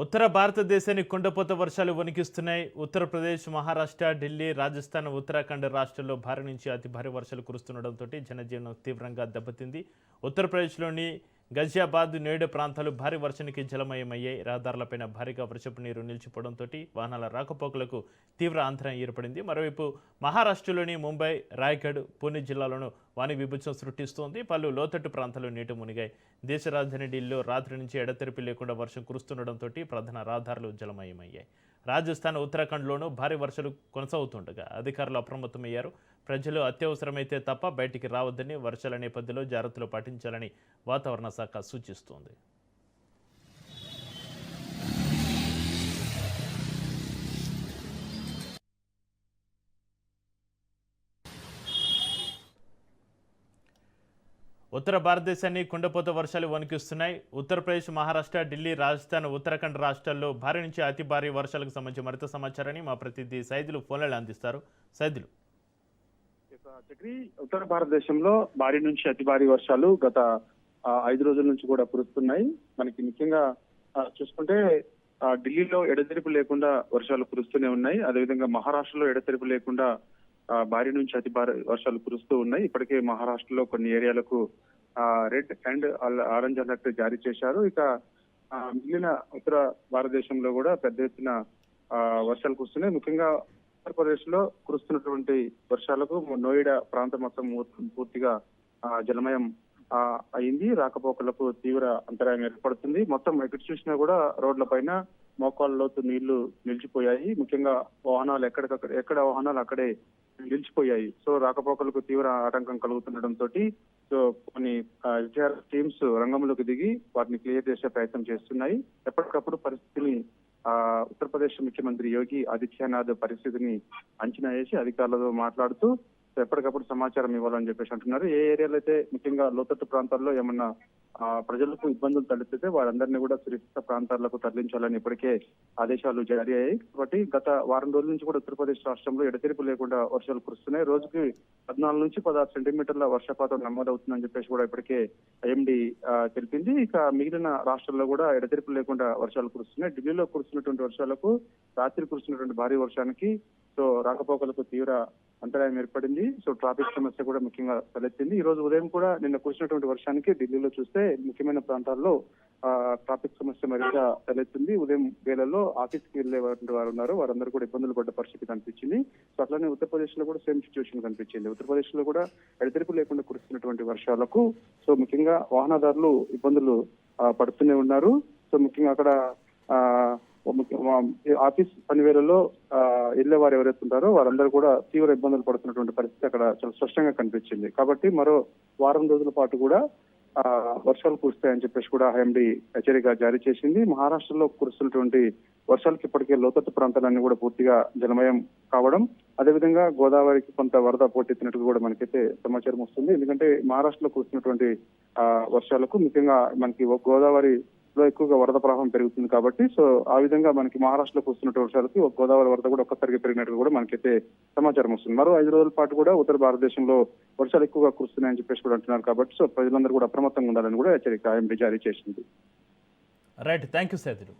ఉత్తర భారతదేశాన్ని కుండపోత వర్షాలు వణికిస్తున్నాయి. ఉత్తరప్రదేశ్, మహారాష్ట్ర, ఢిల్లీ, రాజస్థాన్, ఉత్తరాఖండ్ రాష్ట్రాల్లో భారీ నుంచి అతి భారీ వర్షాలు కురుస్తుండటంతో జనజీవనం తీవ్రంగా దెబ్బతింది. ఉత్తరప్రదేశ్లోని గజియాబాద్, నోయిడా ప్రాంతాలు భారీ వర్షానికి జలమయమయ్యాయి. రహదారులపైన భారీగా వర్షపు నీరు నిలిచిపోవడంతో వాహనాల రాకపోకలకు తీవ్ర అంతరాయం ఏర్పడింది. మరోవైపు మహారాష్ట్రలోని ముంబై, రాయ్గఢ్, పూణె జిల్లాలోనూ వాని విభజన సృష్టిస్తోంది. పలు లోతట్టు ప్రాంతాలు నీట మునిగాయి. దేశ రాజధాని ఢిల్లీలో రాత్రి నుంచి ఎడతెరిపి లేకుండా వర్షం కురుస్తుండటంతో ప్రధాన రహదారులు జలమయమయ్యాయి. రాజస్థాన్, ఉత్తరాఖండ్లోనూ భారీ వర్షాలు కొనసాగుతుండగా అధికారులు అప్రమత్తమయ్యారు. ప్రజలు అత్యవసరమైతే తప్ప బయటికి రావద్దని, వర్షాల నేపథ్యంలో జాగ్రత్తలు పాటించాలని వాతావరణ శాఖ సూచిస్తోంది. ఉత్తర భారతదేశాన్ని కుండపోత వర్షాలు వణికిస్తున్నాయి. ఉత్తరప్రదేశ్, మహారాష్ట్ర, ఢిల్లీ, రాజస్థాన్, ఉత్తరాఖండ్ రాష్ట్రాల్లో భారీ నుంచి అతి భారీ వర్షాలకు సంబంధించి మరింత సమాచారాన్ని మా ప్రతినిధి సైదులు ఫోన్లలో అందిస్తారు. సైదులు, ఉత్తర భారతదేశంలో భారీ నుంచి అతి భారీ వర్షాలు గత 5 రోజుల నుంచి కూడా కురుస్తున్నాయి. మనకి ముఖ్యంగా చూసుకుంటే ఢిల్లీలో ఎడతెరిపి లేకుండా వర్షాలు కురుస్తూనే ఉన్నాయి. అదేవిధంగా మహారాష్ట్రలో ఎడతెరిపి లేకుండా భారీ నుంచి అతి భారీ వర్షాలు కురుస్తూ ఉన్నాయి. ఇప్పటికే మహారాష్ట్రలో కొన్ని ఏరియాలకు రెడ్ అండ్ ఆరెంజ్ అలర్ట్ జారీ చేశారు. ఇక మిగిలిన ఉత్తర భారతదేశంలో కూడా పెద్ద ఎత్తున వర్షాలు కురుస్తున్నాయి. ముఖ్యంగా ఉత్తరప్రదేశ్ లో కురుస్తున్నటువంటి వర్షాలకు నోయిడా ప్రాంతం మొత్తం పూర్తిగా జలమయం అయింది. రాకపోకలకు తీవ్ర అంతరాయం ఏర్పడుతుంది. మొత్తం ఎక్కడ చూసినా కూడా రోడ్ల పైన మోకాళ్ళ లోతు నీళ్లు నిలిచిపోయాయి. ముఖ్యంగా వాహనాలు ఎక్కడ వాహనాలు అక్కడే నిలిచిపోయాయి. సో రాకపోకలకు తీవ్ర ఆటంకం కలుగుతుండటంతో సో కొన్ని ఎన్టీఆర్ టీమ్స్ రంగంలోకి దిగి వాటిని క్లియర్ చేసే ప్రయత్నం చేస్తున్నాయి. ఎప్పటికప్పుడు పరిస్థితిని ఉత్తరప్రదేశ్ ముఖ్యమంత్రి యోగి ఆదిత్యనాథ్ పరిస్థితిని అంచనా వేసి అధికారులతో మాట్లాడుతూ ఎప్పటికప్పుడు సమాచారం ఇవ్వాలని చెప్పేసి అంటున్నారు. ఏ ఏరియాలో అయితే ముఖ్యంగా లోతట్టు ప్రాంతాల్లో ఏమన్నా ప్రజలకు ఇబ్బందులు తలెత్తితే వారందరినీ కూడా సురక్షిత ప్రాంతాలకు తరలించాలని ఇప్పటికే ఆదేశాలు జారీ అయ్యాయి. కాబట్టి గత వారం రోజుల నుంచి కూడా ఉత్తరప్రదేశ్ రాష్ట్రంలో ఎడతెరిపి లేకుండా వర్షాలు కురుస్తున్నాయి. రోజుకి 14 నుంచి 16 సెంటీమీటర్ల వర్షపాతం నమోదవుతుందని చెప్పేసి కూడా ఇప్పటికే ఐఎండీ తెలిపింది. ఇక మిగిలిన రాష్ట్రాల్లో కూడా ఎడతెరిపి లేకుండా వర్షాలు కురుస్తున్నాయి. ఢిల్లీలో కురుస్తున్నటువంటి వర్షాలకు, రాత్రి కురుస్తున్నటువంటి భారీ వర్షానికి సో రాకపోకలకు తీవ్ర అంతరాయం ఏర్పడింది. సో ట్రాఫిక్ సమస్య కూడా ముఖ్యంగా తలెత్తింది. ఈ రోజు ఉదయం కూడా నిన్న కురిసినటువంటి వర్షానికి ఢిల్లీలో చూస్తే ముఖ్యమైన ప్రాంతాల్లో ట్రాఫిక్ సమస్య మరింత తలెత్తింది. ఉదయం వేళల్లో ఆఫీస్కి వెళ్లే వారు ఉన్నారు, వారందరూ కూడా ఇబ్బందులు పడ్డ పరిస్థితి కనిపించింది. సో అట్లానే ఉత్తరప్రదేశ్ లో కూడా సేమ్ సిచ్యువేషన్ కనిపించింది. ఉత్తరప్రదేశ్ లో కూడా ఎడతెరిపి లేకుండా కురుస్తున్నటువంటి వర్షాలకు సో ముఖ్యంగా వాహనదారులు ఇబ్బందులు పడుతూనే ఉన్నారు. సో ముఖ్యంగా అక్కడ ఆఫీస్ పనివేళల్లో వెళ్లే వారు ఎవరైతే ఉంటారో వారందరూ కూడా తీవ్ర ఇబ్బందులు పడుతున్నటువంటి పరిస్థితి అక్కడ చాలా స్పష్టంగా కనిపించింది. కాబట్టి మరో వారం రోజుల పాటు కూడా వర్షాలు కురుస్తాయని చెప్పేసి కూడా ఐఎండీ హెచ్చరిక జారీ చేసింది. మహారాష్ట్రలో కురుస్తున్నటువంటి వర్షాలకు ఇప్పటికే లోతట్టు ప్రాంతాలన్నీ కూడా పూర్తిగా జలమయం కావడం, అదేవిధంగా గోదావరికి కొంత వరద పోటెత్తినట్టు కూడా మనకైతే సమాచారం వస్తుంది. ఎందుకంటే మహారాష్ట్రలో కురుస్తున్నటువంటి వర్షాలకు ముఖ్యంగా మనకి గోదావరి లో ఎక్కువగా వరద ప్రవాహం పెరుగుతుంది. కాబట్టి సో ఆ విధంగా మనకి మహారాష్ట్రలో కురుస్తున్న వర్షాలకి గోదావరి వరద కూడా ఒక్కసారిగా పెరిగినట్టు కూడా మనకైతే సమాచారం వస్తుంది. మరో 5 రోజుల పాటు కూడా ఉత్తర భారతదేశంలో వర్షాలు ఎక్కువగా కురుస్తున్నాయని చెప్పేసి కూడా అంటున్నారు. కాబట్టి సో ప్రజలందరూ కూడా అప్రమత్తంగా ఉండాలని కూడా హెచ్చరిక ఐఎండీ జారీ చేసింది. Right, thank you Saidulu.